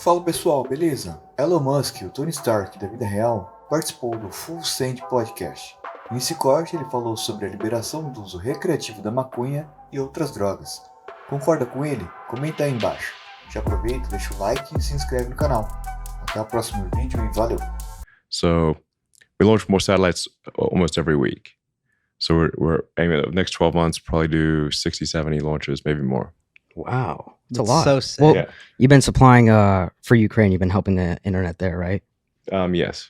Fala pessoal, beleza? Elon Musk, o Tony Stark da vida real, participou do Full Send Podcast. Nesse corte ele falou sobre a liberação do uso recreativo da maconha e outras drogas. Concorda com ele? Comenta aí embaixo. Já aproveita, deixa o like e se inscreve no canal. Até o próximo vídeo e valeu! So we launch more satellites almost every week. So we're aiming at the next 12 months, probably do 60, 70 launches, maybe more. Wow. It's a lot. So sick. Well, Yeah. you've been supplying for Ukraine. You've been helping the internet there, right? Yes.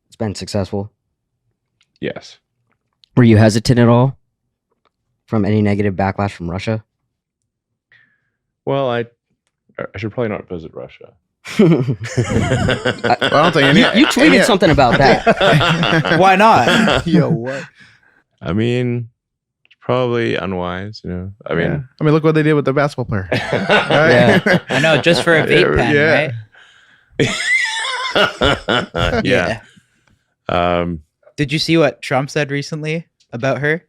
It's been successful. Yes. Were you hesitant at all from any negative backlash from Russia? Well, I should probably not visit Russia. Well, I don't think any. You tweeted something about that. Why not? Yo, what? I mean, it's probably unwise, you know. I mean, I mean, look what they did with the basketball player. Yeah. I know, just for a vape pen, right? yeah. Did you see what Trump said recently about her?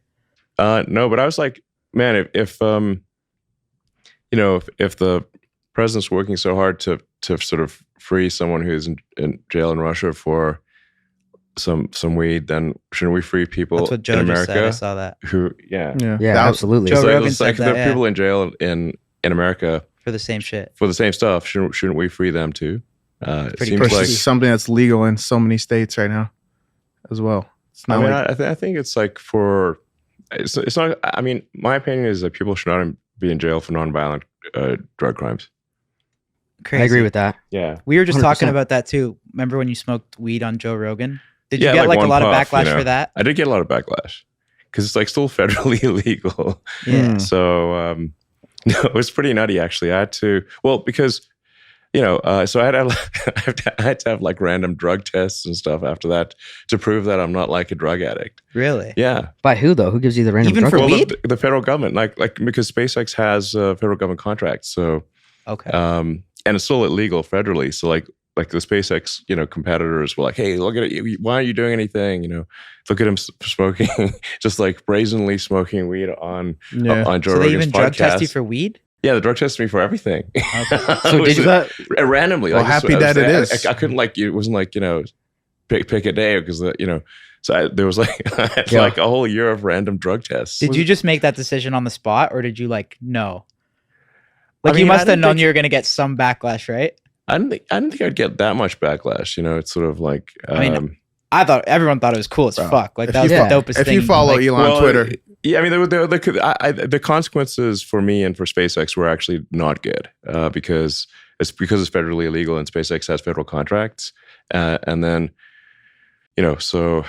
No, but I was like, man, if the president's working so hard to sort of free someone who's in jail in Russia for some weed, then shouldn't we free people That's what in Joe just America said. I saw that. who, yeah. Yeah, That was- absolutely. Joe It's Rogan it's like said there that, are people in jail in America For the same shit. for the same stuff. Shouldn't we free them too? It Pretty seems Which like. is something that's legal in so many states right now, as well. It's I not mean, like I think it's like it's not. I mean, my opinion is that people should not be in jail for nonviolent drug crimes. Crazy. I agree with that. Yeah. We were just 100%. talking about that too. Remember when you smoked weed on Joe Rogan? Did you Yeah, get like a one lot of puff, backlash you know. for that? I did get a lot of backlash because it's like still federally illegal. Yeah. So no, it was pretty nutty actually. I had to because so I had to have like random drug tests and stuff after that to prove that I'm not like a drug addict. Really? Yeah. By who though? Who gives you the random Even drug for test? weed? The federal government, like because SpaceX has federal government contracts, so Okay. and it's still illegal federally. So like the SpaceX, competitors were like, hey, look at it. Why aren't you doing anything? Look at him smoking, just like brazenly smoking weed on Joe So they Rogan's even podcast. drug test you for weed? Yeah, the drug tested me for everything. So did you that? randomly? Well, happy that it is. I couldn't it wasn't like pick a day because So there was I had Yeah. like a whole year of random drug tests. Did you just make that decision on the spot or did you know? Like I you mean, I must have didn't known think- you were going to get some backlash, right? I didn't think I'd get that much backlash. It's sort of like. I mean, I thought everyone thought it was cool as Bro, fuck. Like if that was you the fo- dopest if thing. you follow like, Elon on Twitter, Yeah, I mean, the consequences for me and for SpaceX were actually not good because it's federally illegal and SpaceX has federal contracts, and then. So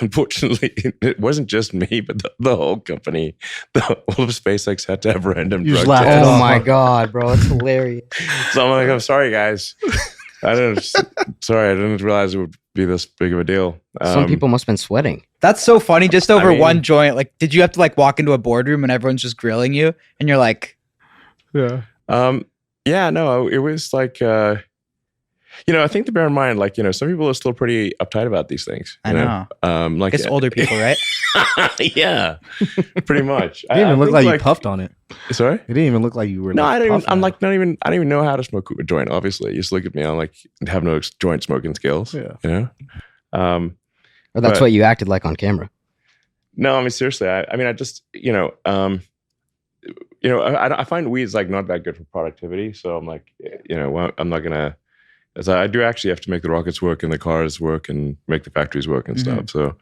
unfortunately, it wasn't just me, but the whole company, all of SpaceX had to have random You just drug laughed it tests. Oh off. my god, bro, it's hilarious. So I'm like, I'm sorry, guys. I didn't realize it would be this big of a deal. Some people must have been sweating. That's so funny. Just over mean- one joint. Like, did you have to walk into a boardroom and everyone's just grilling you and you're like, yeah, Yeah, no, it was like, I think to bear in mind, some people are still pretty uptight about these things. I know. Like it's older people, right? yeah, pretty much. It didn't even look think, like you puffed on it. Sorry. It didn't even look like you were. No, I don't even. puffing I'm on like it. not even. I don't even know how to smoke a joint. Obviously, you just look at me. I'm like have no joint smoking skills. Yeah. Or that's But- what you acted like on camera. No, I mean seriously. I mean, I just I find weed's not that good for productivity. So I'm like, well, I'm not gonna. As I do actually have to make the rockets work and the cars work and make the factories work and stuff. So,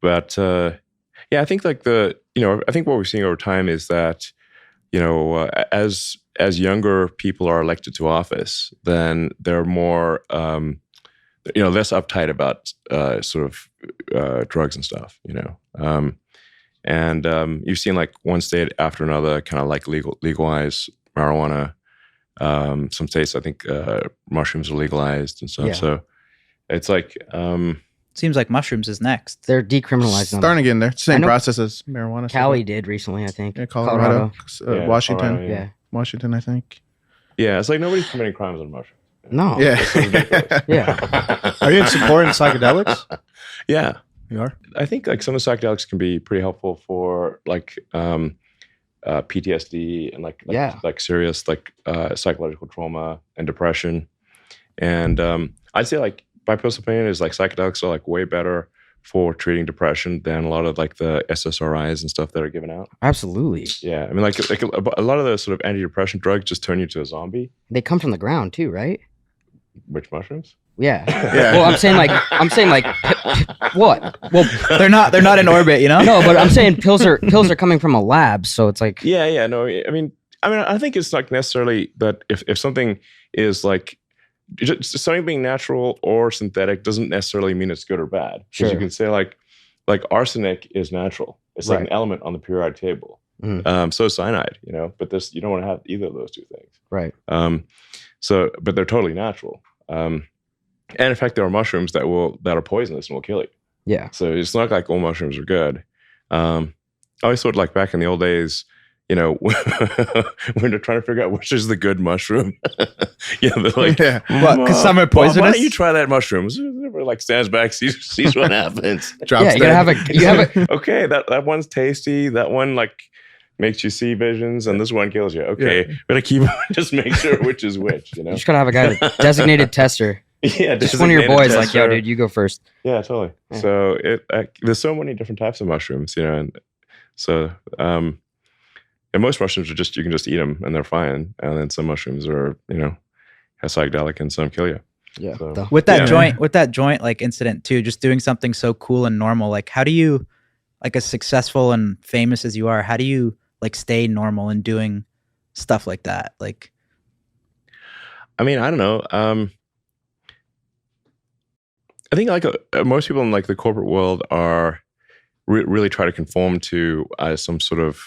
but yeah, I think I think what we're seeing over time is that as younger people are elected to office, then they're more less uptight about sort of drugs and stuff. And you've seen one state after another kind of legalize marijuana. Some states, I think, mushrooms are legalized and stuff. Yeah. So it's Seems like mushrooms is next. They're decriminalized them. starting to get in there. I Same know- process as marijuana. Cali did recently, I think. Yeah, Colorado. Yeah, Washington. Colorado, Yeah. Washington, I think. yeah, it's like nobody's committing crimes on mushrooms. No. Yeah. It's so ridiculous. Yeah. Are you in support in psychedelics? Yeah, You are. I think some of the psychedelics can be pretty helpful for PTSD and Yeah. like serious like psychological trauma and depression. And I'd say like my personal opinion is like psychedelics are like way better for treating depression than a lot of like the SSRIs and stuff that are given out. Absolutely. Yeah, I mean like a lot of the sort of antidepressant drugs just turn you into a zombie. They come from the ground too, right? Which mushrooms? Yeah. Yeah. Well, I'm saying like what? Well, They're not in orbit, you know? no, but I'm saying pills are coming from a lab, so it's like Yeah, no. I mean, I think it's like necessarily that if something is like just something being natural or synthetic doesn't necessarily mean it's good or bad. Because Sure. you can say like arsenic is natural. It's like Right. an element on the periodic table. Mhm. So is cyanide, you know. But you don't want to have either of those two things. right. But they're totally natural. And in fact, there are mushrooms that are poisonous and will kill you. Yeah. So it's not like all mushrooms are good. I always thought like back in the old days, you know, when they're trying to figure out which is the good mushroom. Yeah, they're like, Yeah. What? Because some are "Mom, why poisonous. don't you try that mushroom? Everybody like stands back, sees what happens. Drops Yeah, you dead. have a Okay, that one's tasty. That one like makes you see visions, and this one kills you. Okay, better keep just make sure which is which. You know. you just gotta have a guy designated tester. Yeah, Just one of your designated boys like, yo, tester. dude, you go first. Yeah, totally. Yeah. So there's so many different types of mushrooms, you know, and so and most mushrooms you can just eat them and they're fine, and then some mushrooms are, you know, have psychedelic and some kill you. Yeah. So- With that Yeah. joint like incident too, just doing something so cool and normal, like how do you, like as successful and famous as you are, how do you like stay normal and doing stuff like that? Like, I mean, I don't know. I think like most people in like the corporate world are really try to conform to some sort of,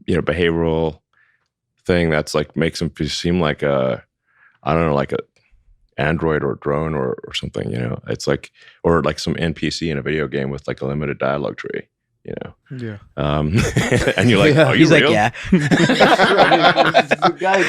you know, behavioral thing that's like makes them seem like a, I don't know, like a android or drone or something, you know. It's like, or like some NPC in a video game with like a limited dialogue tree, you know. Yeah. And you're like, Yeah. are you he's real? like, yeah. Guys,